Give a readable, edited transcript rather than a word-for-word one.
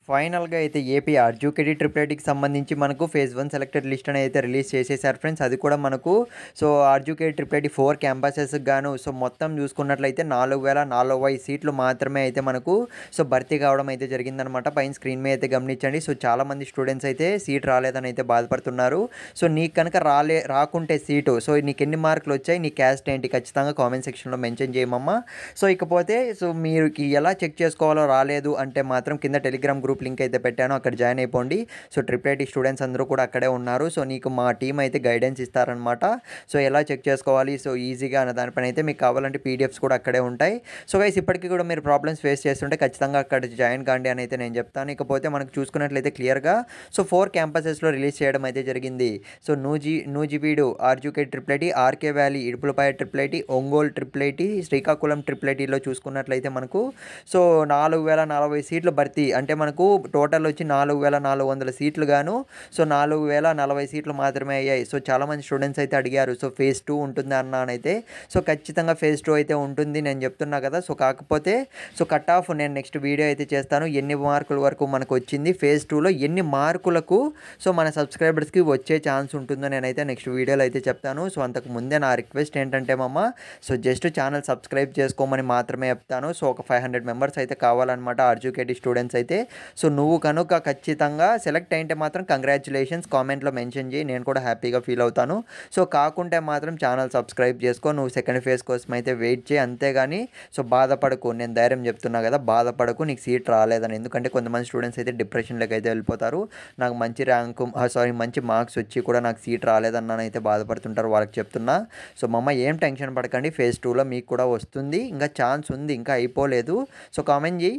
ఫైనల్‌గా అయితే AP ఆర్జీకేడీ triple ఐటీకి సంబంధించి మనకు ఫేజ్ 1 సెలెక్టెడ్ లిస్ట్ అని అయితే రిలీజ్ చేసేసారు ఫ్రెండ్స్. అది కూడా మనకు ఆర్జీకేడీ ట్రిపుల్ ఐటీ 4 క్యాంపసెస్‌కి గాను మొత్తం చూసుకున్నట్లయితే 4040 సీట్లు మాత్రమే అయితే మనకు భర్తీ కావడం అయితే జరిగిందనమాట. పైన స్క్రీన్ మీద అయితే గమనించండి. చాలామంది స్టూడెంట్స్ అయితే సీట్ రాలేదని అయితే బాధపడుతున్నారు. నీకు కనుక రాకుంటే సీటు నీకు ఎన్ని మార్కులు వచ్చాయి, నీ క్యాస్ట్ ఏంటి ఖచ్చితంగా కామెంట్ సెక్షన్‌లో మెన్షన్ చేయమమ్మా. ఇకపోతే మీరుకి ఎలా చెక్ చేసుకోవాలో రాలేదు అంటే మాత్రం కింద టెలిగ్రామ్ గ్రూప్ లింక్ అయితే పెట్టాను, అక్కడ జాయిన్ అయిపోండి. ట్రిపుల్ ఐటీ స్టూడెంట్స్ అందరూ కూడా అక్కడే ఉన్నారు. నీకు మా టీం అయితే గైడెన్స్ ఇస్తారనమాట. ఎలా చెక్ చేసుకోవాలి ఈజీగా అన్న దానిపైన అయితే మీకు కావాలంటే పీడిఎఫ్స్ కూడా అక్కడే ఉంటాయి. గైస్ ఇప్పటికీ కూడా మీరు ప్రాబ్లమ్స్ ఫేస్ చేస్తుంటే ఖచ్చితంగా అక్కడ జాయిన్ కాండి అని అయితే నేను చెప్తాను. ఇకపోతే మనకు చూసుకున్నట్లయితే క్లియర్గా 4 క్యాంపసెస్లో రిలీజ్ చేయడం అయితే జరిగింది. Nuzvid RGUKT triple IT, RK valley Idupulapaya triple IT, Ongole triple IT, Srikakulam triple ఐటీలో చూసుకున్నట్లయితే మనకు 4040 సీట్లు భర్తీ అంటే మనకు టోటల్ వచ్చి 4400 సీట్లు గాను 4040 సీట్లు మాత్రమే అయ్యాయి. చాలామంది స్టూడెంట్స్ అయితే అడిగారు ఫేజ్ 2 ఉంటుంది అన్నా అని అయితే. ఖచ్చితంగా ఫేజ్ 2 అయితే ఉంటుంది నేను చెప్తున్నా కదా. కాకపోతే కట్ ఆఫ్ నేను నెక్స్ట్ వీడియో అయితే చేస్తాను. ఎన్ని మార్కుల వరకు మనకు వచ్చింది, ఫేజ్ 2లో ఎన్ని మార్కులకు మన సబ్స్క్రైబర్స్కి వచ్చే ఛాన్స్ ఉంటుందో నేనైతే నెక్స్ట్ వీడియోలో అయితే చెప్తాను. అంతకు ముందే నా రిక్వెస్ట్ ఏంటంటే మమ్మ జస్ట్ ఛానల్ సబ్స్క్రైబ్ చేసుకోమని మాత్రమే చెప్తాను. ఒక 500 మెంబర్స్ అయితే కావాలన్నమాట ఆర్జీకేడీ స్టూడెంట్స్ అయితే. నువ్వు కనుక ఖచ్చితంగా సెలెక్ట్ అయితే మాత్రం కంగ్రాచ్యులేషన్స్ కామెంట్లో మెన్షన్ చేయి, నేను కూడా హ్యాపీగా ఫీల్ అవుతాను. కాకుంటే మాత్రం ఛానల్ సబ్స్క్రైబ్ చేసుకో, నువ్వు సెకండ్ ఫేజ్ కోసం అయితే వెయిట్ చేయి, అంతేగాని బాధపడకు. నేను ధైర్యం చెప్తున్నా కదా, బాధపడకు నీకు సీట్ రాలేదని. ఎందుకంటే కొంతమంది స్టూడెంట్స్ అయితే డిప్రెషన్లోకి అయితే వెళ్ళిపోతారు. నాకు మంచి మంచి మార్క్స్ వచ్చి కూడా నాకు సీట్ రాలేదన్నాను అయితే బాధపడుతుంటారు, వాళ్ళకి చెప్తున్నా. మమ్మ ఏం టెన్షన్ పడకండి, ఫేజ్ 2లో మీకు కూడా వస్తుంది, ఇంకా ఛాన్స్ ఉంది, ఇంకా అయిపోలేదు. కామెంట్ చేయి.